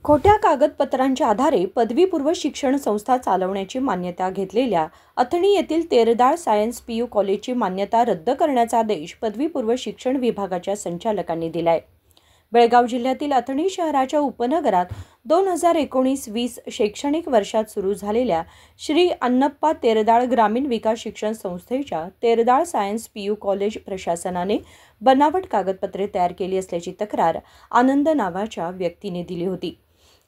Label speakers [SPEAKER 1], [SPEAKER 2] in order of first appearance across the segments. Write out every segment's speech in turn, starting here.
[SPEAKER 1] खोट्या कागदपत्रांच्या आधारे पदवीपूर्व शिक्षण संस्था चालवण्याची मान्यता घेतलेल्या अथणी येथील तेरदाळ सायन्स पीयू कॉलेजची मान्यता रद्द करण्याचा आदेश पदवीपूर्व शिक्षण विभागाच्या संचालकांनी दिलाय। बेळगाव जिल्ह्यातील अथणी शहराच्या उपनगरात 2019-20 शैक्षणिक वर्षात सुरू झालेल्या श्री अन्नप्पा तेरदाळ ग्रामीण विकास शिक्षण संस्थेच्या तेरदाळ सायन्स पीयू कॉलेज प्रशासनाने बनावट कागदपत्रे तयार केली असल्याची तक्रार आनंद नावाच्या व्यक्तीने दिली होती।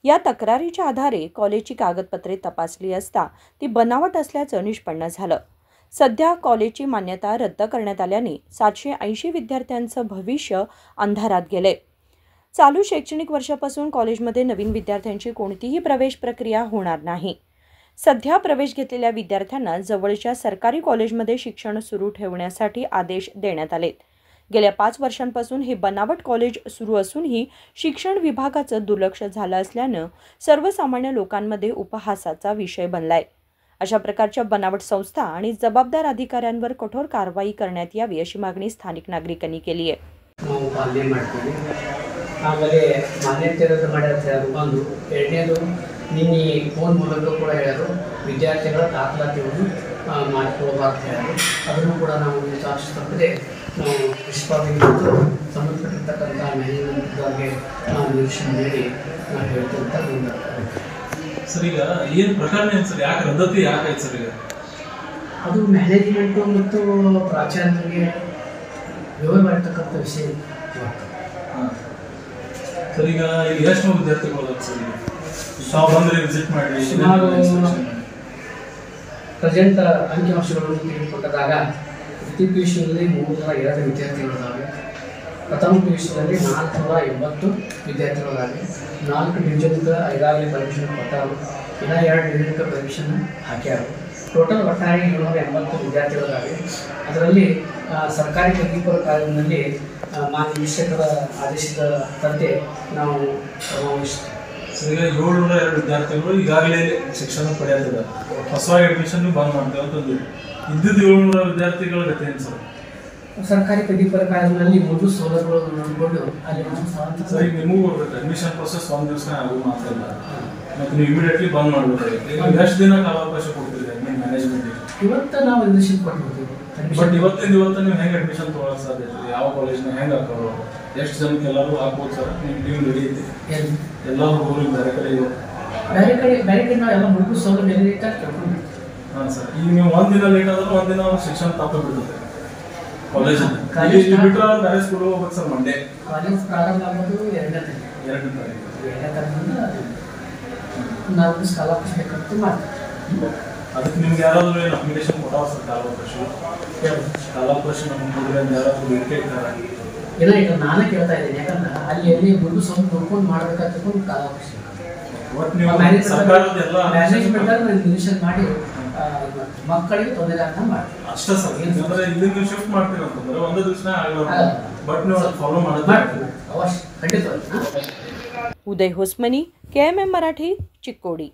[SPEAKER 1] या तक्रारीच्या आधारे कॉलेजची कागदपत्रे तपासली असता ती बनावट असल्याचं निष्पन्न झालं। सध्या कॉलेजची मान्यता रद्द करण्यात आल्याने 780 विद्यार्थ्यांचं भविष्य अंधारात गेले। चालू शैक्षणिक वर्षापासून कॉलेजमध्ये नवीन विद्यार्थ्यांची कोणतीही प्रवेश प्रक्रिया होणार नाही। सध्या प्रवेश घेतलेल्या विद्यार्थ्यांना जवळच्या सरकारी कॉलेजमध्ये शिक्षण सुरू ठेवण्यासाठी आदेश देण्यात आलेत। गेल्या 5 वर्षांपासून हे बनावट कॉलेज सुरू असूनही शिक्षण विभागाचं दुर्लक्ष झालं असल्यानं सर्वसामान्य लोकांमध्ये उपहासाचा विषय बनलाय। अशा प्रकारच्या बनावट संस्था आणि जबाबदार अधिकाऱ्यांवर कठोर कारवाई करण्यात यावी अशी मागणी स्थानिक नागरिकांनी केली आहे।
[SPEAKER 2] ಆಮೇಲೆ ಮಾನ್ಯತೆ ರದ್ದು ಮಾಡ್ಯಾರ ಒಂದು ಎರಡನೇದು ನಿನ್ನೆ ಫೋನ್ ಮೂಲಕ ಕೂಡ ಹೇಳ್ಯಾರು ವಿದ್ಯಾರ್ಥಿಗಳ ದಾಖಲಾತಿಯನ್ನು ಮಾಡಿಕೊಡಬಾರ್ದು ಹೇಳ್ಯಾರು। ಅದನ್ನು ಕೂಡ ನಾವು ತಪ್ಪದೆ ನಾವು ಪ್ರಿನ್ಸಿಪಾಲ್ಗೆ ಮತ್ತು ಸಂಬಂಧಪಟ್ಟಿರ್ತಕ್ಕಂಥ ಮ್ಯಾನೇಜ್ಮೆಂಟ್ಗೆ ನಾವು ನಿರೀಕ್ಷಣೆ ನೀಡಿ ನಾವು ಹೇಳ್ತಂತ
[SPEAKER 3] ಸರ್ ಈಗ ಏನು ಪ್ರಕರಣ ಏನು ಸರ್, ಯಾಕೆ ರದ್ದತಿ ಯಾಕಾಯ್ತು ಸರ್? ಈಗ
[SPEAKER 2] ಅದು ಮ್ಯಾನೇಜ್ಮೆಂಟು ಮತ್ತು ಪ್ರಾಚಾರ್ಯರಿಗೆ ವಿವರವಾಗಿರ್ತಕ್ಕಂಥ ವಿಷಯ
[SPEAKER 3] ಸರ್। ಈಗ ಇಲ್ಲಿ ಎಷ್ಟು ವಿದ್ಯಾರ್ಥಿಗಳು ಸರ್ ತಾವು ಬಂದರೆ ವಿಸಿಟ್ ಮಾಡಿ
[SPEAKER 2] ಸುಮಾರು ಪ್ರೆಸೆಂಟ್ ಅಂಕಿಅಂಶಗಳನ್ನು ತೆಗೆದುಕೊಂಡಾಗ ದ್ವಿತೀಯ PUCಯಲ್ಲಿ 302 ವಿದ್ಯಾರ್ಥಿಗಳಿದ್ದಾವೆ, ಪ್ರಥಮ PUCಯಲ್ಲಿ 480 ವಿದ್ಯಾರ್ಥಿಗಳಿದ್ದಾವೆ। 4 ಡಿವಿಷನ್ಗೆ ಈಗಾಗಲೇ ಪರ್ಮಿಷನ್ ಕೊಟ್ಟಾರು, ಇನ್ನು 2 ಡಿವಿಷನ್ಗೆ ಪರ್ಮಿಷನ್ ಹಾಕ್ಯಾರು। ಟೋಟಲ್ ಒಟ್ಟಾರೆ 780 ವಿದ್ಯಾರ್ಥಿಗಳಿದ್ದಾವೆ। ಅದರಲ್ಲಿ ಸರ್ಕಾರಿ ಪದವಿಪೂರ್ವ ಕಾಲೇಜಿನಲ್ಲಿ ಮಾನ್ಯ ಶಿಕ್ಷಕರ ಆದೇಶದಂತೆ ನಾವು
[SPEAKER 3] ಈಗ 702 ವಿದ್ಯಾರ್ಥಿಗಳು ಈಗಾಗಲೇ ಶಿಕ್ಷಣ ಪಡೆಯುತ್ತಿದ್ದಾರೆ, ಹೊಸವಾಗಿ ಅಡ್ಮಿಷನ್ ಬಂದ್ ಮಾಡ್ತೇವೆ ಅಂತಂದು ಇದ್ದಿದ್ದು 700 ವಿದ್ಯಾರ್ಥಿಗಳ ಗತಿ ಏನು ಸರ್?
[SPEAKER 2] ಸರ್ಕಾರಿ ಪದವಿಪೂರ್ವ ಕಾಲೇಜಿನಲ್ಲಿ ಮೂರು ಸೌಲಭ್ಯಗಳು ನೋಡಿಕೊಂಡು ಅಲ್ಲಿ
[SPEAKER 3] ಸರ್ ಈಗ ನಿಮಗೂ ಬರ್ಬೇಕು ಅಡ್ಮಿಷನ್ ಪ್ರೊಸೆಸ್ ಒಂದು ದಿವಸ ಆಗೋ ಮಾತಾಡಲ್ಲ, ಮತ್ತು ನೀವು ಇಮಿಡಿಯೇಟ್ಲಿ ಬಂದ್ ಮಾಡಬೇಕಾಗುತ್ತೆ। ಎಷ್ಟು ದಿನ ಕಾಲಾವಕಾಶ ಕೊಡ್ತೀರಿ ಮ್ಯಾನೇಜ್ಮೆಂಟ್?
[SPEAKER 2] ಇವತ್ತು ನಾವು ಅಡ್ಮಿಷನ್ ಕೊಡ್ತೀವಿ,
[SPEAKER 3] ಬಟ್ ಇವತ್ತು ನೀವು ಹೆಂಗೆ ಅಡ್ಮಿಷನ್ ತೊಗೊಳಕ್ ಸಾಧ್ಯ? ಯಾವ ಕಾಲೇಜ್ನ ಹೆಂಗೆ ಹಾಕೋರು? ಎಷ್ಟು ಜನಕ್ಕೆ ಎಲ್ಲರೂ ಹಾಕ್ಬೋದು ಸರ್? ನೀವು ರೆಡಿ ಐತಿ ಎಲ್ಲರೂ ಹೋಗಿ ಬೇರೆ ಕಡೆ
[SPEAKER 2] ನಾವು ಎಲ್ಲ ಮೂರು ಸೌಲಭ್ಯ ಕೇಳ್ಕೊಂಡು?
[SPEAKER 3] ಹಾಂ ಸರ್, ಈಗ ನೀವು ಒಂದಿನ ಲೇಟ್ ಆದ್ರೆ ಒಂದಿನ ಶಿಕ್ಷಣ ತಪ್ಪು ಬಿಡುತ್ತೆ ಕಾಲೇಜಲ್ಲಿ ಬಿಟ್ಟರೆ ಬೇರೆ ಸ್ಕೂಲ್ ಹೋಗ್ಬೇಕು ಸರ್। ಮಂಡೇ
[SPEAKER 2] ಕಾಲೇಜ್ ಪ್ರಾರಂಭ ಆಗೋದು 2ನೇ ತಾರೀಕು ನಾವು ಕಾಲಾವಕಾಶ ಬೇಕಂತ ಮಾಡ್ತೀವಿ।
[SPEAKER 3] ಅದಕ್ಕೆ ನಿಮ್ಗೆ ಯಾರಾದರೂ ಏನು ಅಪ್ಲಿಕೇಶನ್ ಕೊಟ್ಟಾವ ಸರ್? ಕಾಲಾವಕಾಶ ನಮ್ಗೆ ಯಾರಾದರೂ ಬೇಡಿಕೆ ಇರ್ತಾರೆ?
[SPEAKER 2] ಇಲ್ಲ, ಈಗ ನಾನೇ ಕೇಳ್ತಾ ಇದ್ದೀನಿ, ಯಾಕಂದ್ರೆ ಅಲ್ಲಿ ಎಲ್ಲಿ ಮುಂದೆ ಸ್ವಲ್ಪ ನೋಡ್ಕೊಂಡು ಮಾಡ್ಬೇಕಾಗ್ತಕ್ಕೂ ಕಾಲಾವಕಾಶ ಮ್ಯಾನೇಜ್ಮೆಂಟ್ ನಿರೀಕ್ಷಣೆ ಮಾಡಿ ಮಕ್ಕಳಿಗೆ ತೊಂದರೆ ಆಗ್ತಾ ಮಾಡ್ತೀವಿ
[SPEAKER 3] ಅಷ್ಟೇ ಸರ್। ಅಂದ್ರೆ ಇಲ್ಲಿಂದ ಶಿಫ್ಟ್ ಮಾಡ್ತೀವಿ ಅಂತಂದ್ರೆ ಒಂದೇ ದಿವಸ ಆಗಲ್ಲ, ಬಟ್ ನೀವು ಫಾಲೋ ಮಾಡೋದು
[SPEAKER 2] ಅವಶ್ಯ ಖಂಡಿತ।
[SPEAKER 1] उदय होसमनी, KMM मराठी, चिक्कोडी।